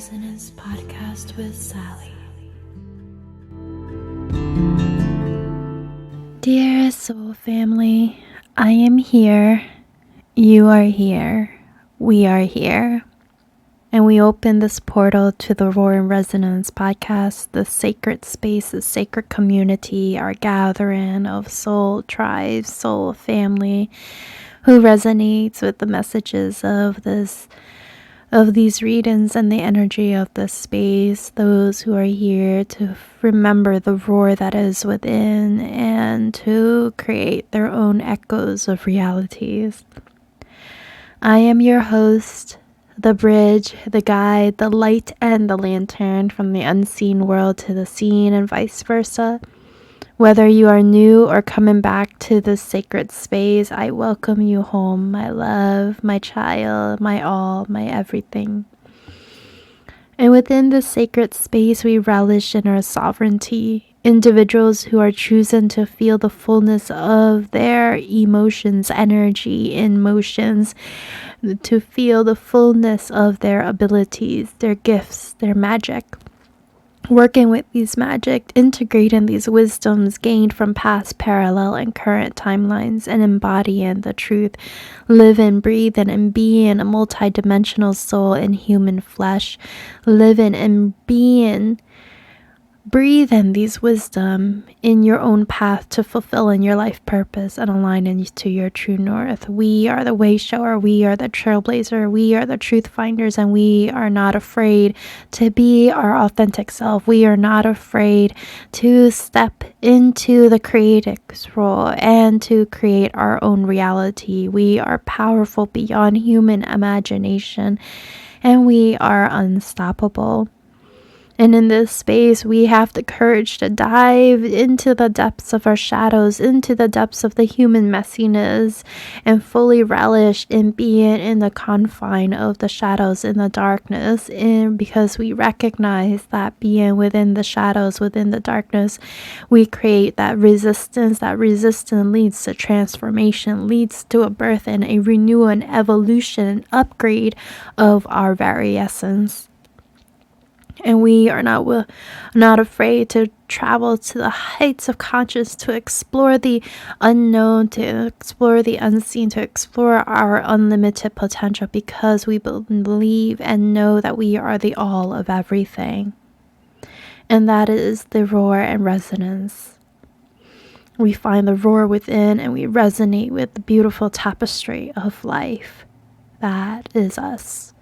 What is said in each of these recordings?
Resonance podcast with Sally. Dear soul family, I am here, you are here, we are here. And we open this portal to the Roar and Resonance podcast, the sacred space, the sacred community, our gathering of soul tribes, soul family, who resonates with the messages of these readings and the energy of this space, those who are here to remember the roar that is within and to create their own echoes of realities. I am your host, the bridge, the guide, the light, and the lantern from the unseen world to the seen and vice versa. Whether you are new or coming back to this sacred space, I welcome you home, my love, my child, my all, my everything. And within this sacred space, we relish in our sovereignty. Individuals who are choosing to feel the fullness of their emotions, energy, emotions, to feel the fullness of their abilities, their gifts, their magic. Working with these magic, integrating these wisdoms gained from past, parallel, and current timelines, and embodying the truth, living, breathing, and being a multidimensional soul in human flesh, living and being, breathing these wisdom in your own path to fulfilling your life purpose and aligning to your true north. We are the way shower, we are the trailblazer, we are the truth finders, and we are not afraid to be our authentic self. We are not afraid to step into the creator's role and to create our own reality. We are powerful beyond human imagination, and we are unstoppable. And in this space, we have the courage to dive into the depths of our shadows, into the depths of the human messiness, and fully relish in being in the confine of the shadows in the darkness. And because we recognize that being within the shadows, within the darkness, we create that resistance. That resistance leads to transformation, leads to a birth and a renewal, an evolution, an upgrade of our very essence. And we are not afraid to travel to the heights of consciousness, to explore the unknown, to explore the unseen, to explore our unlimited potential, because we believe and know that we are the all of everything. And that is the roar and resonance. We find the roar within and we resonate with the beautiful tapestry of life. That is us.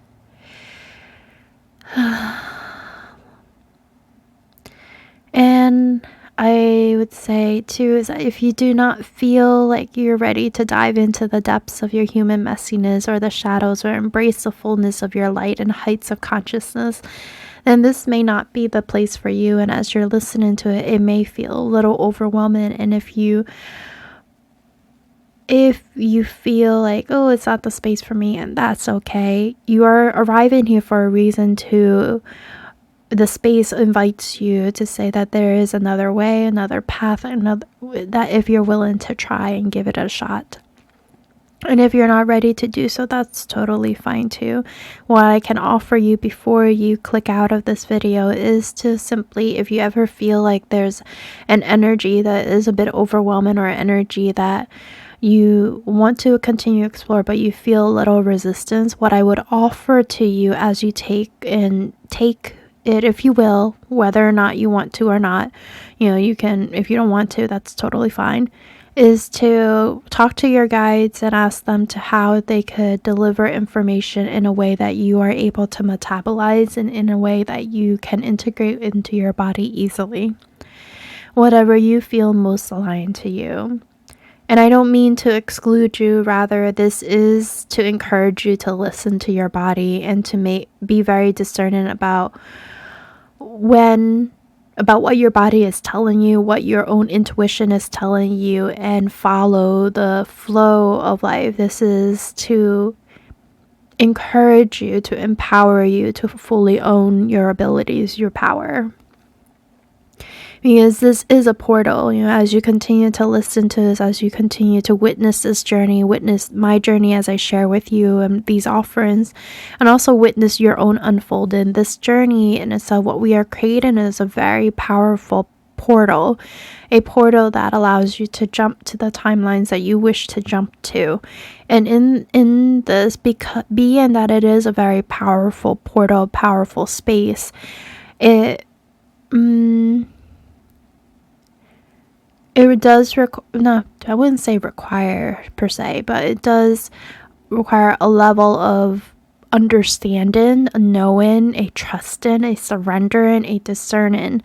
And I would say too is that if you do not feel like you're ready to dive into the depths of your human messiness or the shadows or embrace the fullness of your light and heights of consciousness, then this may not be the place for you. And as you're listening to it, it may feel a little overwhelming. And if you feel like, oh, it's not the space for me, and that's okay. You are arriving here for a reason. The space invites you to say that there is another way, another path, that if you're willing to try and give it a shot. And if you're not ready to do so, that's totally fine too. What I can offer you before you click out of this video is to simply, if you ever feel like there's an energy that is a bit overwhelming, or energy that you want to continue to explore but you feel a little resistance, what I would offer to you as you take it, if you will, whether or not you want to or not, you can, if you don't want to, that's totally fine, is to talk to your guides and ask them to how they could deliver information in a way that you are able to metabolize and in a way that you can integrate into your body easily. Whatever you feel most aligned to you. And I don't mean to exclude you, rather this is to encourage you to listen to your body and to be very discerning about what your body is telling you, what your own intuition is telling you, and follow the flow of life. This is to encourage you, to empower you to fully own your abilities, your power. because this is a portal. As you continue to listen to this, as you continue to witness this journey, witness my journey as I share with you and these offerings, and also witness your own unfolding. This journey in itself, what we are creating, is a very powerful portal, a portal that allows you to jump to the timelines that you wish to jump to. And in this, being that it is a very powerful portal, powerful space, it does no, I wouldn't say require per se, but it does require a level of understanding, a knowing, a trusting, a surrendering, a discerning,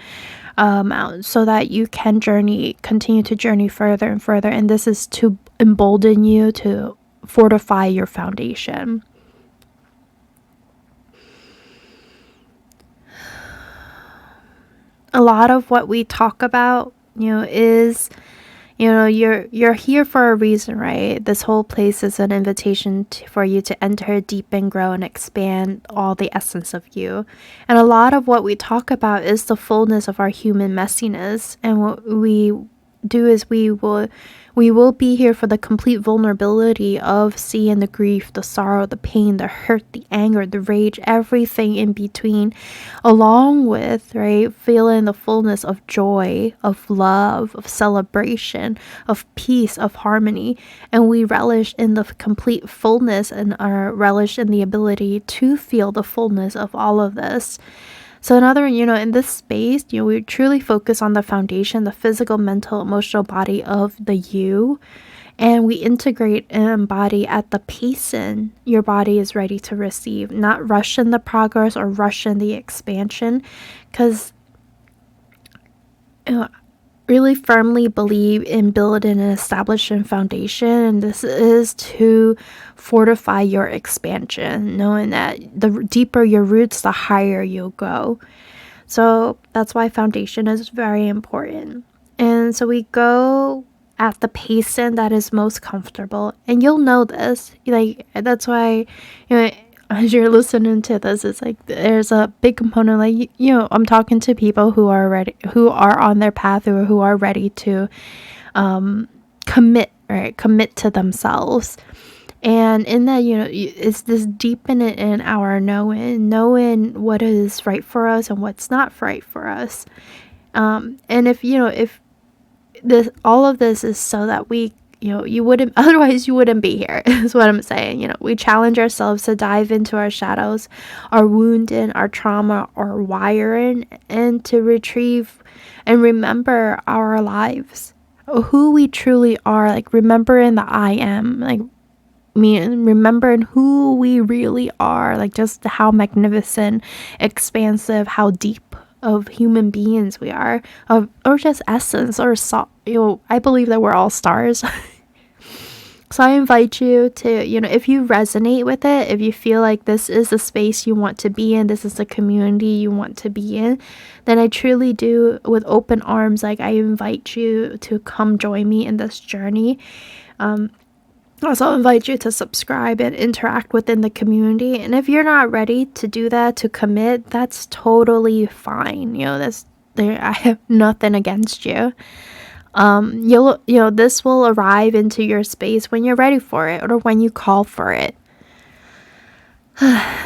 so that you can continue to journey further and further. And this is to embolden you, to fortify your foundation. A lot of what we talk about, is, you're here for a reason, right? This whole place is an invitation for you to enter, deepen, grow, and expand all the essence of you. And a lot of what we talk about is the fullness of our human messiness. And what we do is we will be here for the complete vulnerability of seeing the grief, the sorrow, the pain, the hurt, the anger, the rage, everything in between, along with, right, feeling the fullness of joy, of love, of celebration, of peace, of harmony. And we relish in the complete fullness and are relish in the ability to feel the fullness of all of this. So in this space, we truly focus on the foundation, the physical, mental, emotional body of the you. And we integrate and embody at the pacing your body is ready to receive, not rush in the progress or rush in the expansion. Because really firmly believe in building and establishing foundation, and this is to fortify your expansion, knowing that the deeper your roots, the higher you'll go. So that's why foundation is very important. And so we go at the pacing that is most comfortable, and you'll know this. That's why, as you're listening to this, it's like there's a big component, like, I'm talking to people who are on their path, or who are ready to commit to themselves. And in that, it's this deepening in our knowing what is right for us and what's not right for us. And if this, all of this is so that we, you wouldn't, otherwise you wouldn't be here, is what I'm saying. We challenge ourselves to dive into our shadows, our wounding, our trauma, our wiring, and to retrieve and remember our lives, who we truly are, like remembering the I am, like remembering who we really are, like just how magnificent, expansive, how deep of human beings we are, or just essence, or I believe that we're all stars. So I invite you to, if you resonate with it, if you feel like this is the space you want to be in, this is the community you want to be in, then I truly do, with open arms, like I invite you to come join me in this journey. Also invite you to subscribe and interact within the community. And if you're not ready to do that, to commit, that's totally fine. I have nothing against you. This will arrive into your space when you're ready for it, or when you call for it.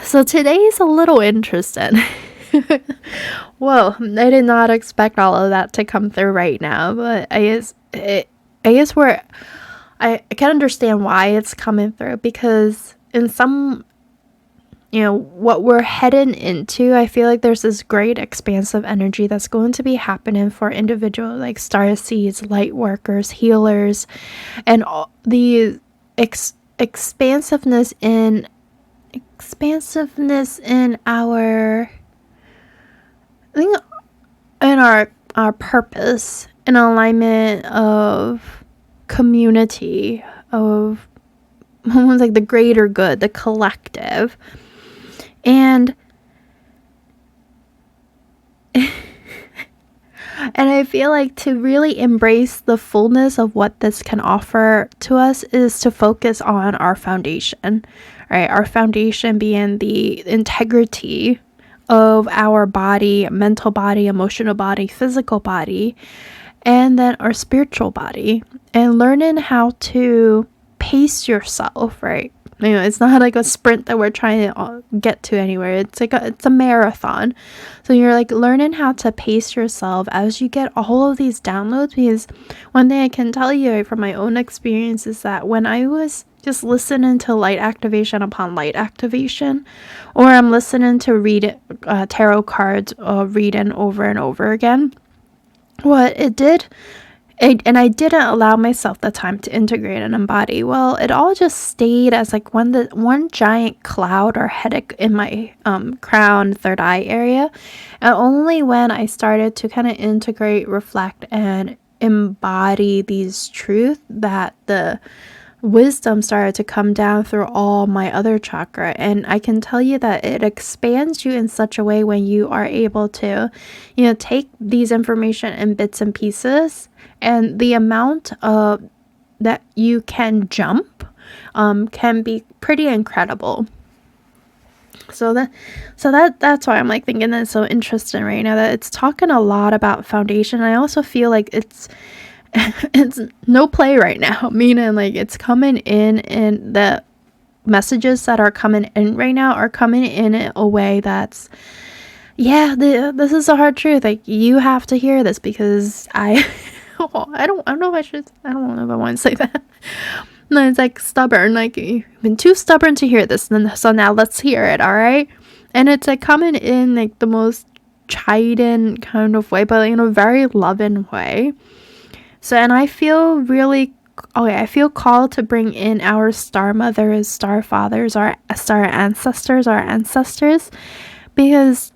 So today is a little interesting. Whoa, I did not expect all of that to come through right now, but I guess I can understand why it's coming through, because in some, what we're heading into, I feel like there's this great expansive energy that's going to be happening for individuals like starseeds, light workers, healers, and all the expansiveness in our, I think, in our purpose, in alignment of community, of almost like the greater good, the collective. And I feel like to really embrace the fullness of what this can offer to us is to focus on our foundation, right? Our foundation being the integrity of our body, mental body, emotional body, physical body, and then our spiritual body, and learning how to pace yourself, right? It's not like a sprint that we're trying to get to anywhere. It's like it's a marathon. So you're like learning how to pace yourself as you get all of these downloads. Because one thing I can tell you from my own experience is that when I was just listening to light activation upon light activation, or I'm listening to read tarot cards reading over and over again, what it did, and I didn't allow myself the time to integrate and embody. Well, it all just stayed as like one giant cloud or headache in my crown, third eye area. And only when I started to kind of integrate, reflect, and embody these truths that the wisdom started to come down through all my other chakra. And I can tell you that it expands you in such a way when you are able to, take these information in bits and pieces, and the amount of that you can jump can be pretty incredible. So that's why I'm like thinking that's so interesting right now, that it's talking a lot about foundation. I also feel like it's no play right now, meaning like it's coming in, and the messages that are coming in right now are coming in a way that's, this is a hard truth. Like, you have to hear this, because I don't know if I want to say that. No, it's like stubborn, like you've been too stubborn to hear this, so now let's hear it, all right? And it's like coming in like the most chiding kind of way, but in a very loving way. So, and I feel I feel called to bring in our star mothers, star fathers, our star ancestors, because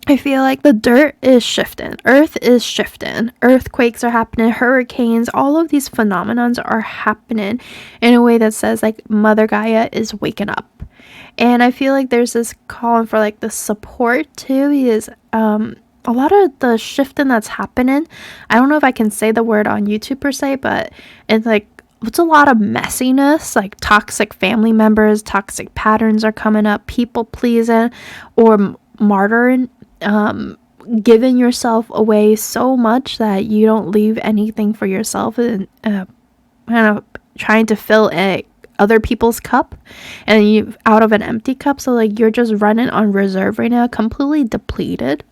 I feel like the dirt is shifting. Earth is shifting. Earthquakes are happening, hurricanes, all of these phenomenons are happening in a way that says like Mother Gaia is waking up. And I feel like there's this calling for like the support too, because a lot of the shifting that's happening, I don't know if I can say the word on YouTube per se, but it's a lot of messiness, like toxic family members, toxic patterns are coming up, people pleasing, or martyring, giving yourself away so much that you don't leave anything for yourself, and kind of trying to fill other people's cup, and you out of an empty cup. So like you're just running on reserve right now, completely depleted.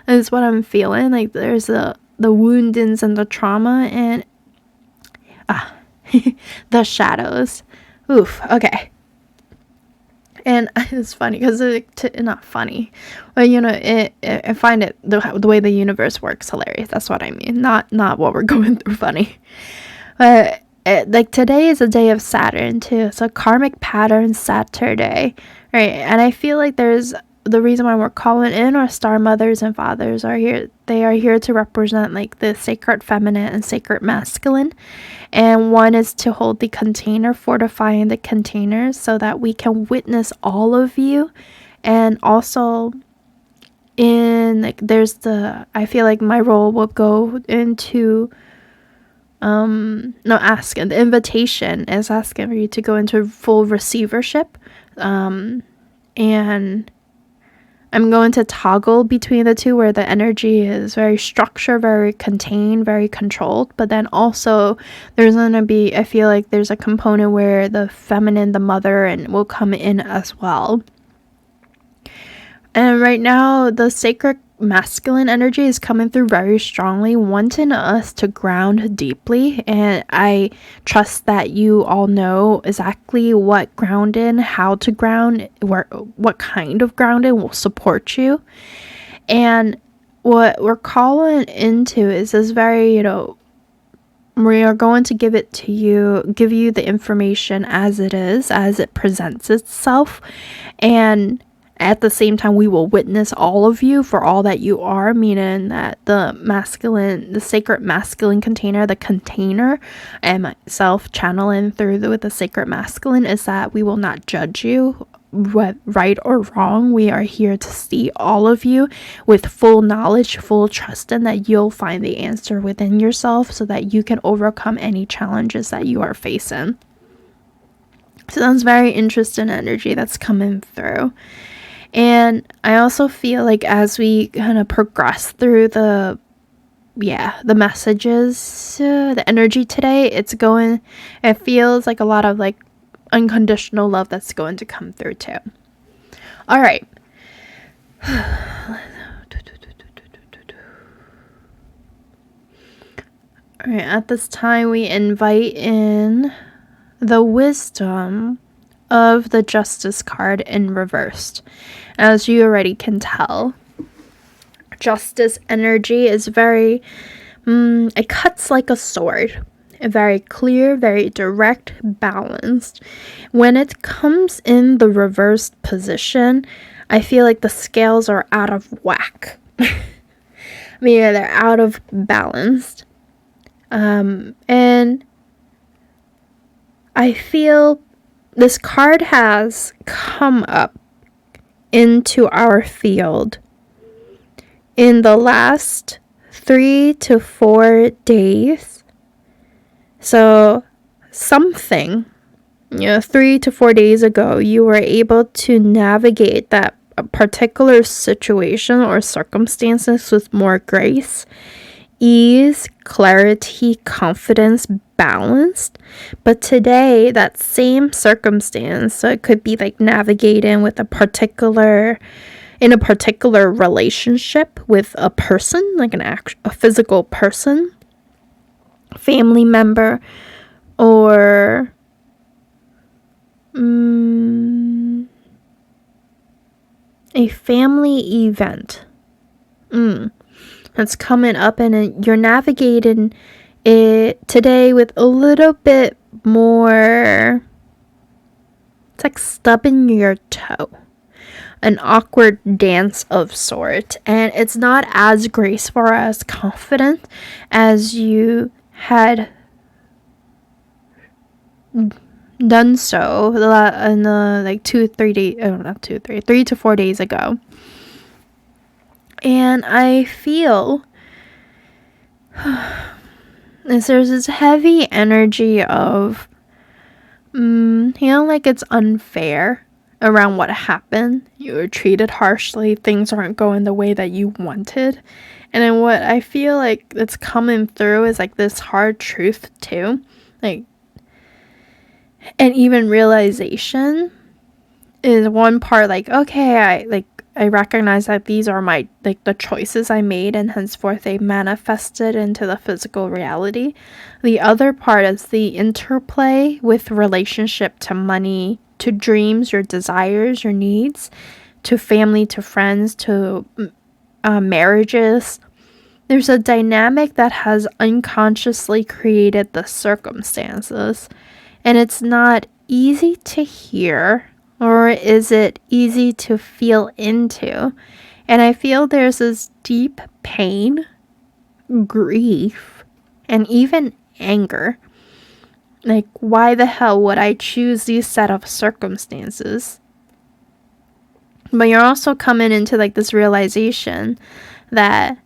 Is what I'm feeling. Like there's the woundings and the trauma and the shadows. Oof. Okay. And it's funny because not funny, but I find it the way the universe works hilarious. That's what I mean. Not what we're going through funny. But like today is a day of Saturn too. It's a karmic pattern Saturday, right? And I feel like there's the reason why we're calling in our star mothers and fathers are here. They are here to represent like the sacred feminine and sacred masculine. And one is to hold the container, fortifying the containers so that we can witness all of you. And also I feel like my role will go into asking. The invitation is asking for you to go into full receivership. And I'm going to toggle between the two, where the energy is very structured, very contained, very controlled. But then also there's going to be, I feel like there's a component where the feminine, the mother, and will come in as well. And right now the sacred masculine energy is coming through very strongly, wanting us to ground deeply. And I trust that you all know exactly what grounding, how to ground, what kind of grounding will support you. And what we're calling into is this very, we are going to give you the information as it is, as it presents itself. And at the same time, we will witness all of you for all that you are, meaning that the sacred masculine container, the container, and myself channeling through with the sacred masculine, is that we will not judge you, right or wrong. We are here to see all of you with full knowledge, full trust, and that you'll find the answer within yourself so that you can overcome any challenges that you are facing. So that's very interesting energy that's coming through. And I also feel like as we kind of progress through the messages, the energy today, it feels like a lot of like unconditional love that's going to come through too. All right. All right, at this time we invite in the wisdom of the Justice card in reversed. As you already can tell, Justice energy is very, it cuts like a sword. Very clear, very direct, balanced. When it comes in the reversed position, I feel like the scales are out of whack. I mean, they're out of balance. And I feel this card has come up into our field in the last 3 to 4 days. So something, 3 to 4 days ago, you were able to navigate that particular situation or circumstances with more grace, ease, clarity, confidence, balanced. But today, that same circumstance, so it could be like navigating with in a particular relationship with a person, like a physical person, family member, or a family event. That's coming up, and you're navigating it today with a little bit more, it's like stubbing your toe, an awkward dance of sort, and it's not as graceful or as confident as you had done so in the like 3 to 4 days ago. And I feel there's this heavy energy of like it's unfair around what happened. You were treated harshly, things aren't going the way that you wanted. And then what I feel like that's coming through is like this hard truth too, like, and even realization is one part, like, okay, I recognize that these are my, like, the choices I made, and henceforth they manifested into the physical reality. The other part is the interplay with relationship to money, to dreams, your desires, your needs, to family, to friends, to marriages. There's a dynamic that has unconsciously created the circumstances, and it's not easy to hear, or is it easy to feel into? And I feel there's this deep pain, grief, and even anger. Like, why the hell would I choose these set of circumstances? But you're also coming into like this realization that,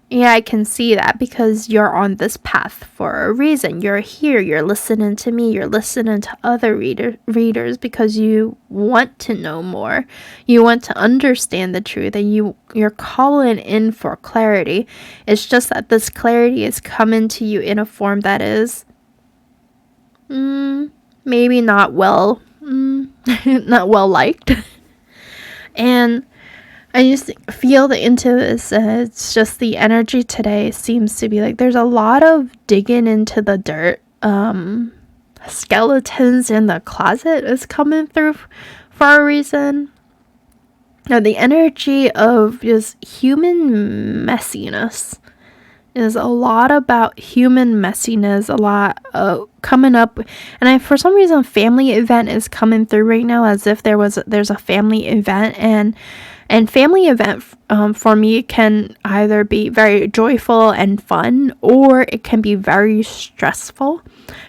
yeah, I can see that because you're on this path for a reason. You're here, you're listening to me, you're listening to other readers because you want to know more. You want to understand the truth, and you're calling in for clarity. It's just that this clarity is coming to you in a form that is maybe not well liked. And I just feel into this. It's just the energy today seems to be like there's a lot of digging into the dirt. Skeletons in the closet is coming through for a reason. Now, the energy of just human messiness is a lot about human messiness, a lot coming up. And for some reason, family event is coming through right now, as if there's a family event. And family event for me can either be very joyful and fun, or it can be very stressful,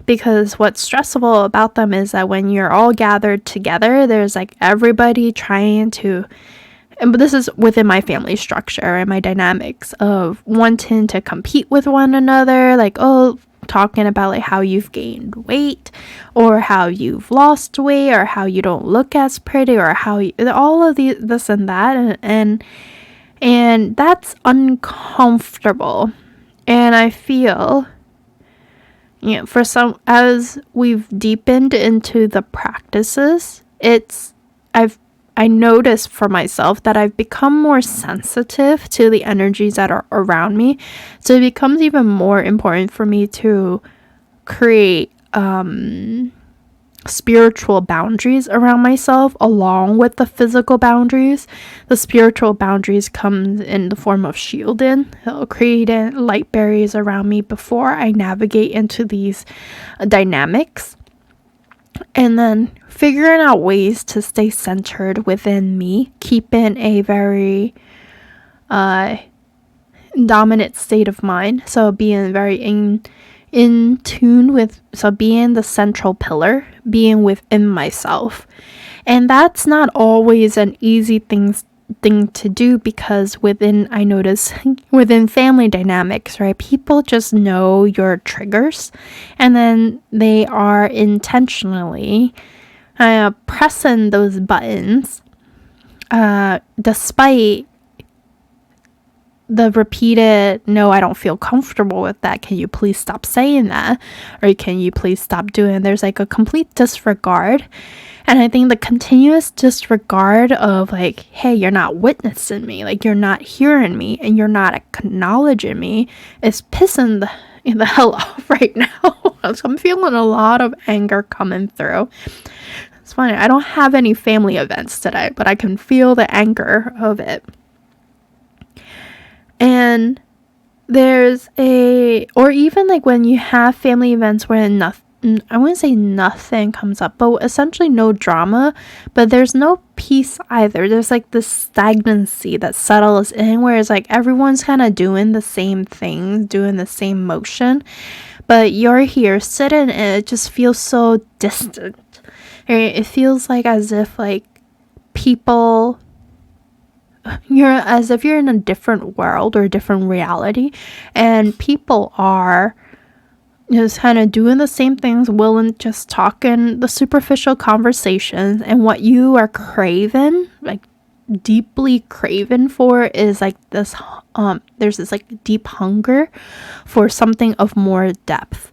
because what's stressful about them is that when you're all gathered together, there's like everybody trying to, but this is within my family structure and my dynamics of wanting to compete with one another, like, oh, talking about like how you've gained weight or how you've lost weight or how you don't look as pretty or how you, all of this and that, and that's uncomfortable. And I feel, for some, as we've deepened into the practices, I noticed for myself that I've become more sensitive to the energies that are around me. So it becomes even more important for me to create spiritual boundaries around myself along with the physical boundaries. The spiritual boundaries come in the form of shielding. It'll create light barriers around me before I navigate into these dynamics. And then figuring out ways to stay centered within me, keeping a very dominant state of mind. So being very in tune with, so being the central pillar, being within myself. And that's not always an easy thing to do, because I notice within family dynamics, right, people just know your triggers, and then they are intentionally pressing those buttons despite the repeated, no, I don't feel comfortable with that, can you please stop saying that, or can you please stop doing it? There's like a complete disregard. And I think the continuous disregard of like, hey, you're not witnessing me, like you're not hearing me, and you're not acknowledging me, is pissing the hell off right now. So I'm feeling a lot of anger coming through. It's funny, I don't have any family events today, but I can feel the anger of it. And or even like when you have family events where I wouldn't say nothing comes up, but essentially no drama, but there's no peace either. There's like this stagnancy that settles in, where it's like everyone's kind of doing the same thing, doing the same motion, but you're here sitting and it just feels so distant. It feels like as if like people, as if you're in a different world or a different reality, and people are just kind of doing the same things, willing, just talking the superficial conversations, and what you are craving, like deeply craving for, is like this there's this like deep hunger for something of more depth.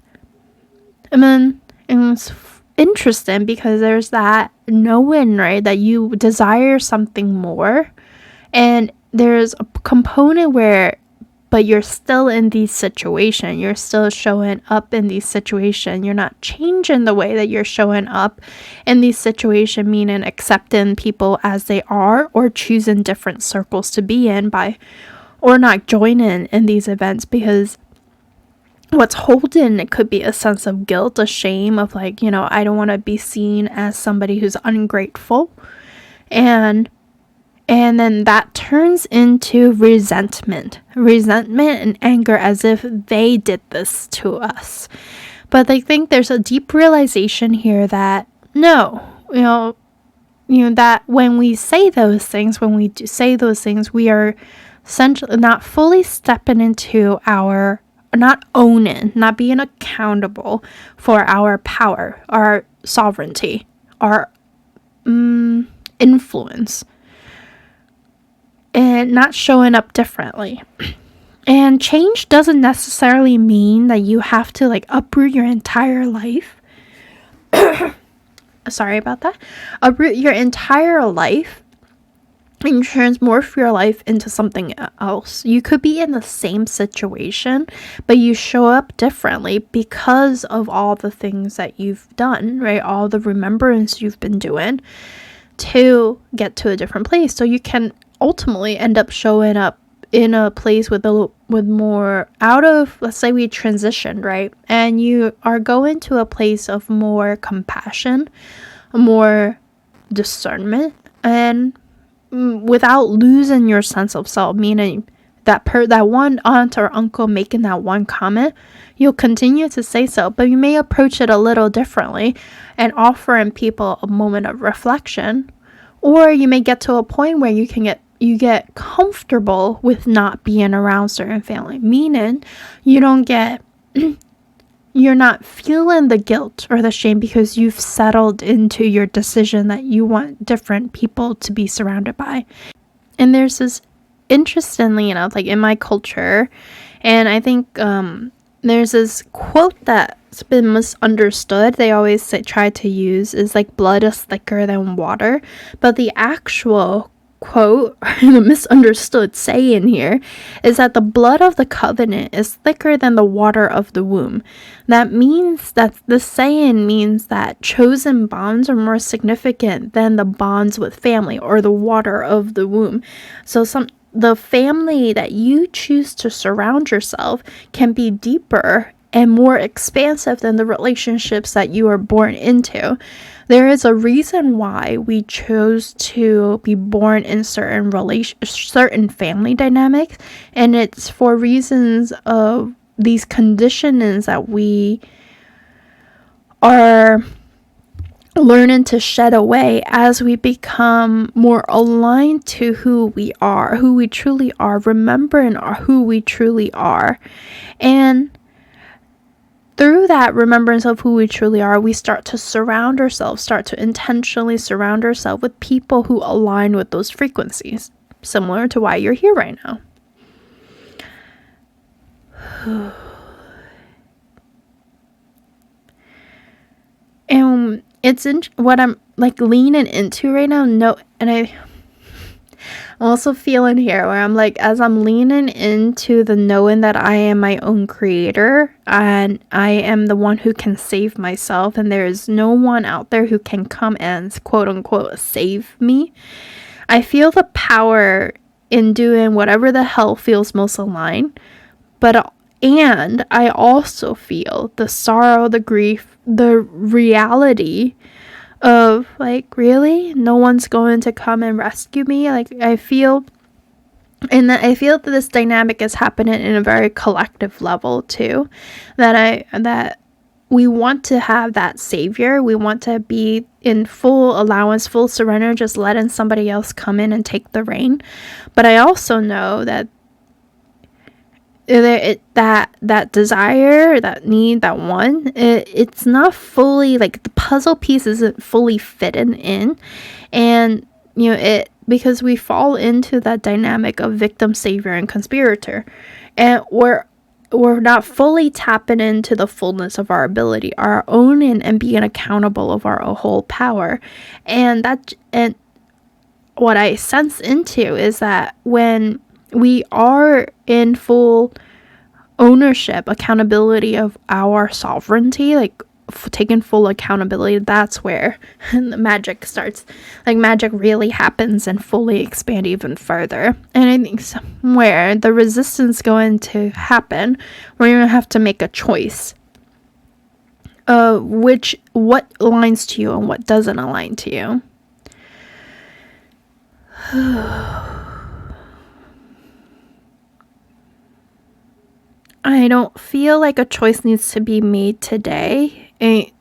And it's interesting because there's that knowing, right, that you desire something more, and there's a component where, but you're still in these situations, you're still showing up in these situations, you're not changing the way that you're showing up in these situations, meaning accepting people as they are, or choosing different circles to be in or not joining in these events, because what's holding it could be a sense of guilt, a shame of like, I don't want to be seen as somebody who's ungrateful, and then that turns into resentment and anger, as if they did this to us. But I think there's a deep realization here that no, that when we say those things, we are essentially not fully stepping into our, not owning, not being accountable for our power, our sovereignty, our influence, and not showing up differently. And change doesn't necessarily mean that you have to like uproot your entire life. Sorry about that. Uproot your entire life and transmorph your life into something else. You could be in the same situation, but you show up differently because of all the things that you've done, right? All the remembrance you've been doing to get to a different place. So you can ultimately end up showing up in a place with more out of, let's say we transitioned, right? And you are going to a place of more compassion, more discernment, and without losing your sense of self, meaning that one aunt or uncle making that one comment, you'll continue to say so, but you may approach it a little differently and offering people a moment of reflection. Or you may get to a point where you get comfortable with not being around certain family, meaning you don't get you're not feeling the guilt or the shame because you've settled into your decision that you want different people to be surrounded by. And there's this, interestingly enough, like in my culture, and I think there's this quote that's been misunderstood. They always try to use is like blood is thicker than water, but the actual quote, the misunderstood saying here, is that the blood of the covenant is thicker than the water of the womb. That means that the saying means that chosen bonds are more significant than the bonds with family or the water of the womb. So the family that you choose to surround yourself can be deeper and more expansive than the relationships that you are born into. There is a reason why we chose to be born in certain family dynamics, and it's for reasons of these conditionings that we are learning to shed away as we become more aligned to who we are, who we truly are, remembering who we truly are. And through that remembrance of who we truly are, we start to intentionally surround ourselves with people who align with those frequencies, similar to why you're here right now. And it's what I'm like leaning into right now. I'm also feeling here where I'm like, as I'm leaning into the knowing that I am my own creator and I am the one who can save myself, and there is no one out there who can come and quote unquote save me. I feel the power in doing whatever the hell feels most aligned, and I also feel the sorrow, the grief, the reality of like, really, no one's going to come and rescue me. Like I feel that this dynamic is happening in a very collective level too, that we want to have that savior. We want to be in full allowance, full surrender, just letting somebody else come in and take the reign. But I also know that that desire, that need, that one, it's not fully, like the puzzle piece isn't fully fitting in. And because we fall into that dynamic of victim, savior, and conspirator, and we're not fully tapping into the fullness of our ability, our owning and being accountable of our whole power. And what I sense into is that when we are in full ownership, accountability of our sovereignty, like taking full accountability, that's where the magic starts. Like magic really happens and fully expand even further. And I think somewhere the resistance going to happen, we're going to have to make a choice of what aligns to you and what doesn't align to you. I don't feel like a choice needs to be made today,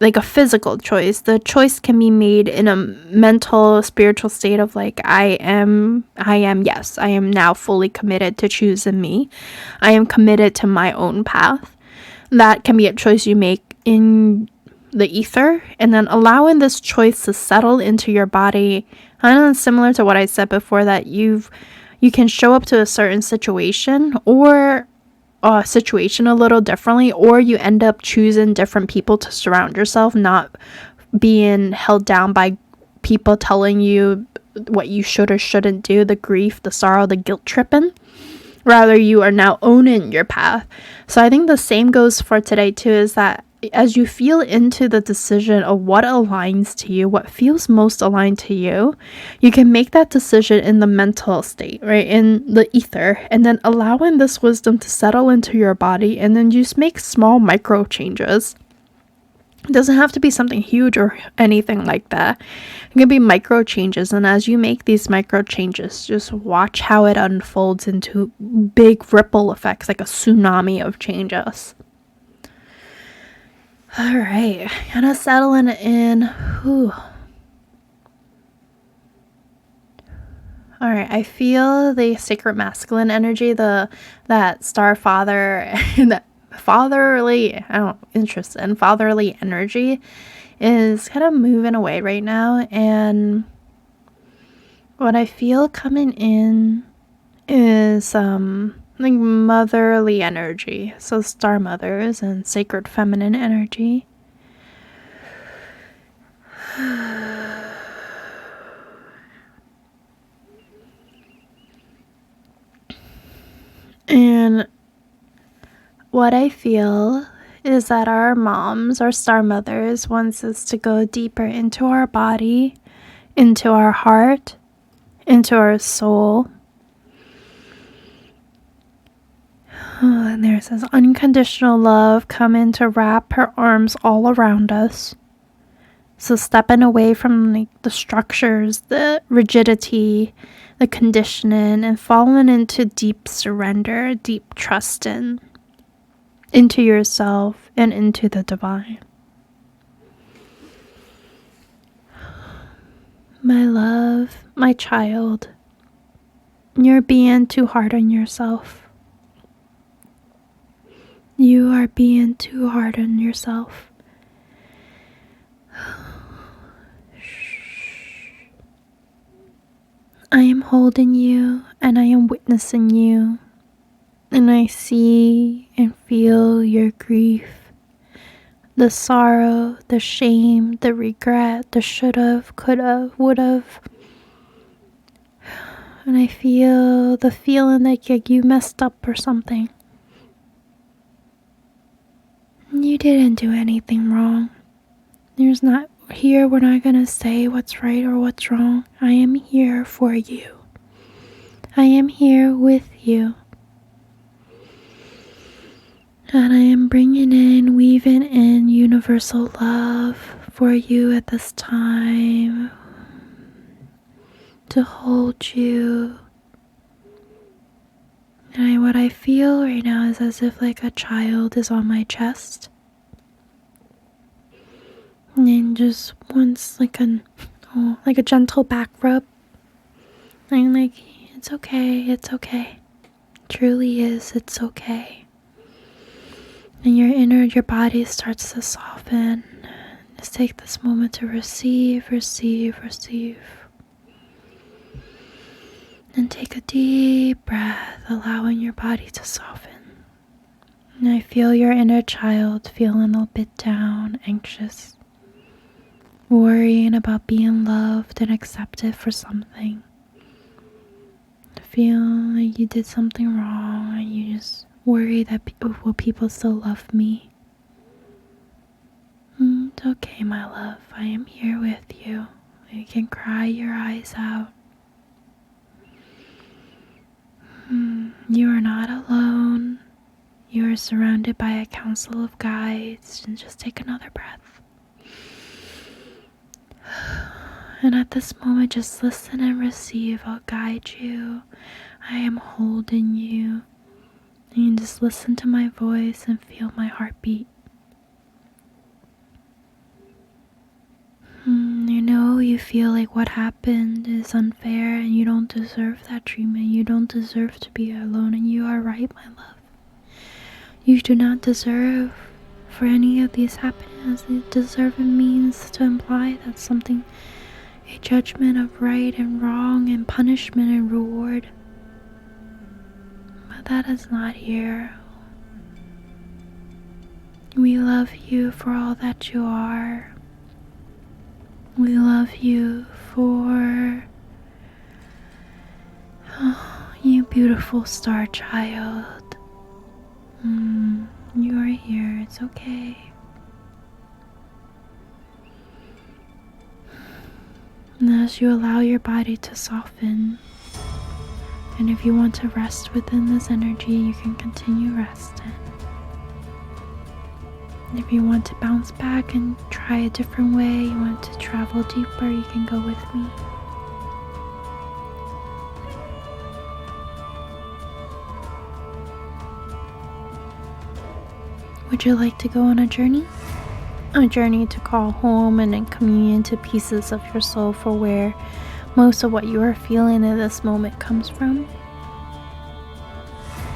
like a physical choice. The choice can be made in a mental, spiritual state of like, yes, I am now fully committed to choosing me. I am committed to my own path. That can be a choice you make in the ether, and then allowing this choice to settle into your body. I know it's similar to what I said before, that you can show up to a certain situation or situation a little differently, or you end up choosing different people to surround yourself, not being held down by people telling you what you should or shouldn't do, the grief, the sorrow, the guilt tripping. Rather, you are now owning your path. So I think the same goes for today too, is that as you feel into the decision of what aligns to you, what feels most aligned to you, you can make that decision in the mental state, right? In the ether, and then allowing this wisdom to settle into your body, and then just make small micro changes. It doesn't have to be something huge or anything like that. It can be micro changes, and as you make these micro changes, just watch how it unfolds into big ripple effects, like a tsunami of changes. All right, kind of settling in. Whew. All right, I feel the sacred masculine energy, that star father, that fatherly energy is kind of moving away right now, and what I feel coming in is like motherly energy, so star mothers and sacred feminine energy. And what I feel is that our moms, our star mothers, wants us to go deeper into our body, into our heart, into our soul. And there's this unconditional love come in to wrap her arms all around us. So stepping away from like the structures, the rigidity, the conditioning, and falling into deep surrender, deep trust into yourself and into the divine. My love, my child, you're being too hard on yourself. You are being too hard on yourself. I am holding you and I am witnessing you, and I see and feel your grief, the sorrow, the shame, the regret, the should've, could've, would've. And I feel the feeling like you messed up or something. You didn't do anything wrong. We're not gonna say what's right or what's wrong. I am here for you. I am here with you. And I am weaving in universal love for you at this time, to hold you. And what I feel right now is as if like a child is on my chest. And then just wants like a gentle back rub. I'm like, it's okay, it's okay. It truly is, it's okay. And your body starts to soften. Just take this moment to receive. And take a deep breath, allowing your body to soften. And I feel your inner child feeling a bit down, anxious, worrying about being loved and accepted for something. Feel like you did something wrong and you just worry that will people still love me. It's okay, my love. I am here with you. You can cry your eyes out. You are not alone. You are surrounded by a council of guides. And just take another breath. And at this moment, just listen and receive. I'll guide you. I am holding you. And you just listen to my voice and feel my heartbeat. You feel like what happened is unfair and you don't deserve that treatment. You don't deserve to be alone, and you are right, my love. You do not deserve for any of these happenings. Deserving means to imply that something, a judgment of right and wrong and punishment and reward. But that is not here. We love you for all that you are. We love you for you beautiful star child. You are here. It's okay. And as you allow your body to soften, and if you want to rest within this energy, you can continue resting. If you want to bounce back and try a different way, you want to travel deeper, you can go with me. Would you like to go on a journey? A journey to call home and in communion to pieces of your soul for where most of what you are feeling in this moment comes from?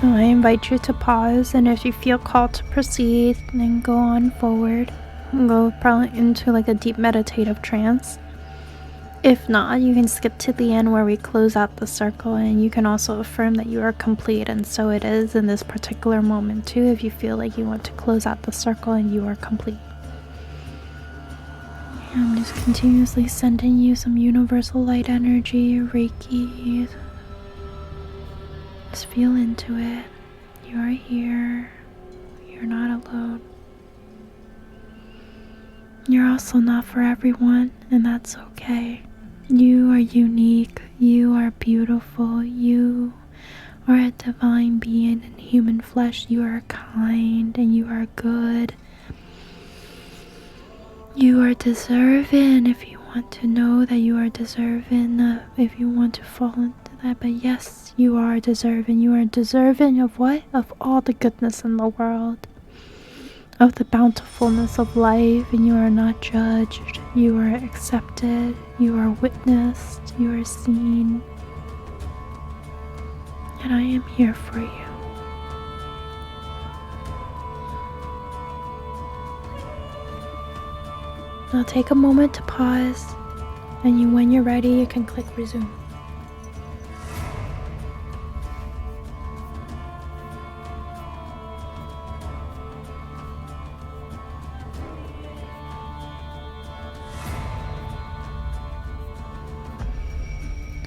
I invite you to pause, and if you feel called to proceed, then go on forward. Go probably into like a deep meditative trance. If not, you can skip to the end where we close out the circle, and you can also affirm that you are complete, and so it is in this particular moment too, if you feel like you want to close out the circle and you are complete. I'm just continuously sending you some universal light energy, Reiki. Just feel into it. You are here. You're not alone. You're also not for everyone, and that's okay. You are unique. You are beautiful. You are a divine being in human flesh. You are kind and you are good. You are deserving if you want to know that you are deserving, if you want to fall into that. But yes, you are deserving. You are deserving of what? Of all the goodness in the world. Of the bountifulness of life, and you are not judged. You are accepted. You are witnessed. You are seen. And I am here for you. Now take a moment to pause, and when you're ready, you can click resume.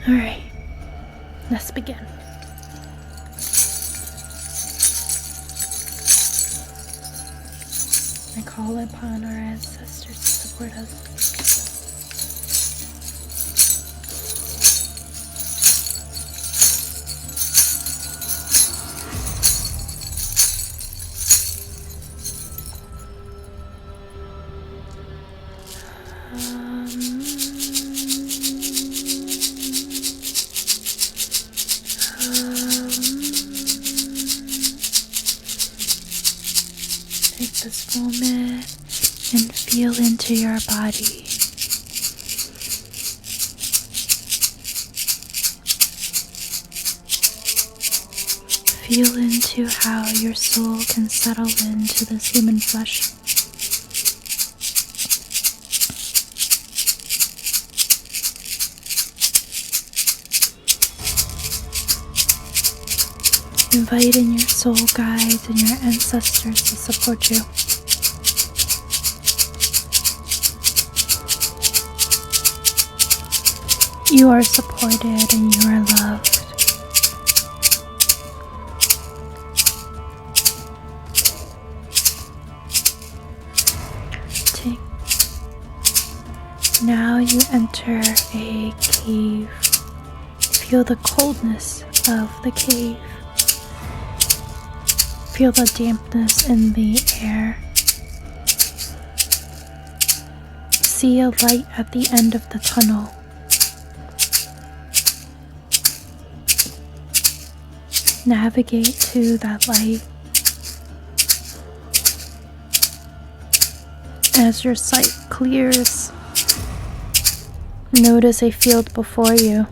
Alright, let's begin. I call upon our ancestors to support us. Take this moment and feel into your body. Feel into how your soul can settle into this human flesh. Invite in your soul guides and your ancestors to support you. You are supported and you are loved. Now you enter a cave. Feel the coldness of the cave. Feel the dampness in the air. See a light at the end of the tunnel. Navigate to that light. As your sight clears, notice a field before you.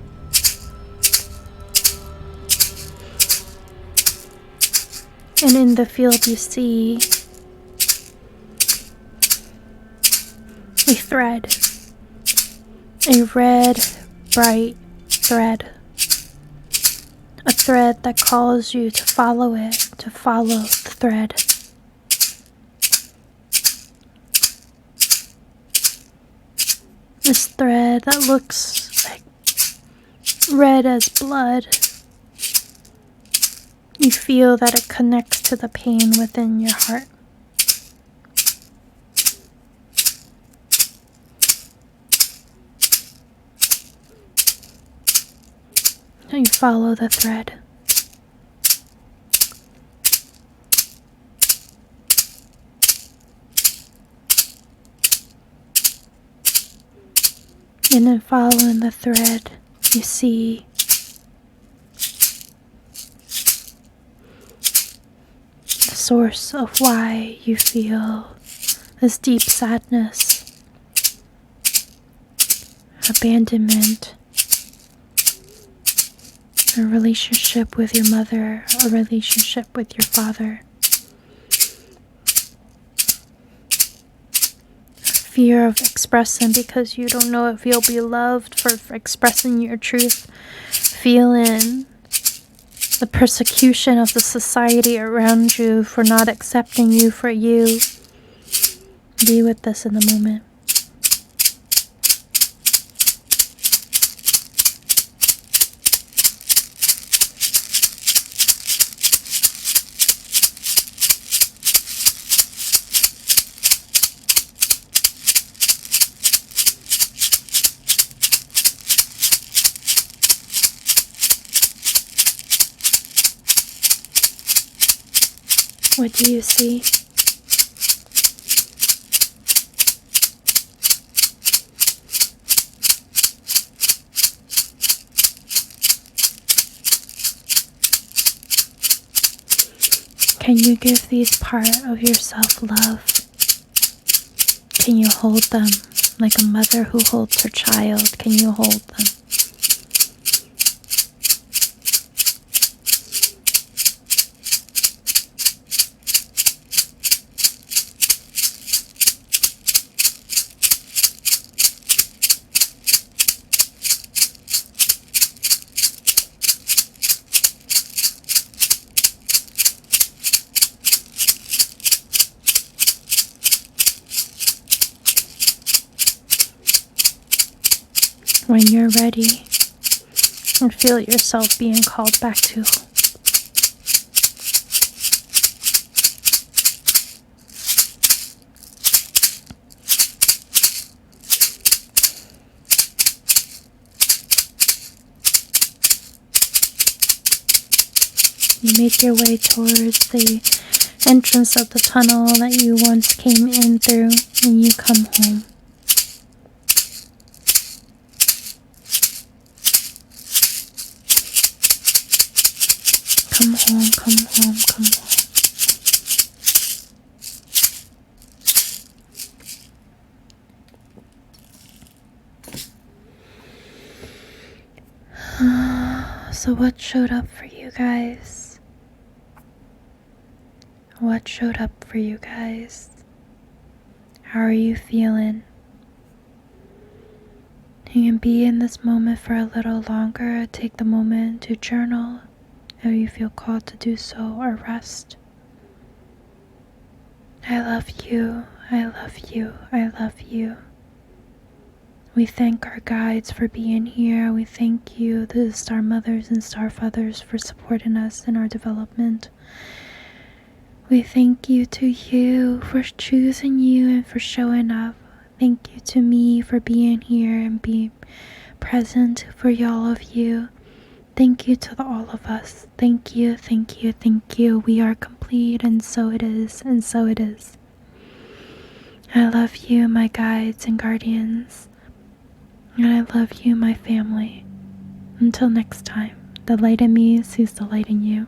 And in the field you see a thread, a red, bright thread. A thread that calls you to follow it, to follow the thread. This thread that looks like red as blood. You feel that it connects to the pain within your heart. You follow the thread. And in following the thread, you see the source of why you feel this deep sadness, abandonment, a relationship with your mother, a relationship with your father. Fear of expressing because you don't know if you'll be loved for expressing your truth. Feeling the persecution of the society around you for not accepting you for you. Be with this in the moment. What do you see? Can you give these part of yourself love? Can you hold them like a mother who holds her child? Can you hold them? When you're ready, and feel yourself being called back to. You make your way towards the entrance of the tunnel that you once came in through, and you come home. Come home, come home, come home. So what showed up for you guys? What showed up for you guys? How are you feeling? You can be in this moment for a little longer. Take the moment to journal if you feel called to do so, or rest. I love you, I love you, I love you. We thank our guides for being here. We thank you, the Star Mothers and Star Fathers, for supporting us in our development. We thank you to you for choosing you and for showing up. Thank you to me for being here and being present for all of you. Thank you to all of us. Thank you, thank you, thank you. We are complete, and so it is, and so it is. I love you, my guides and guardians. And I love you, my family. Until next time, the light in me sees the light in you.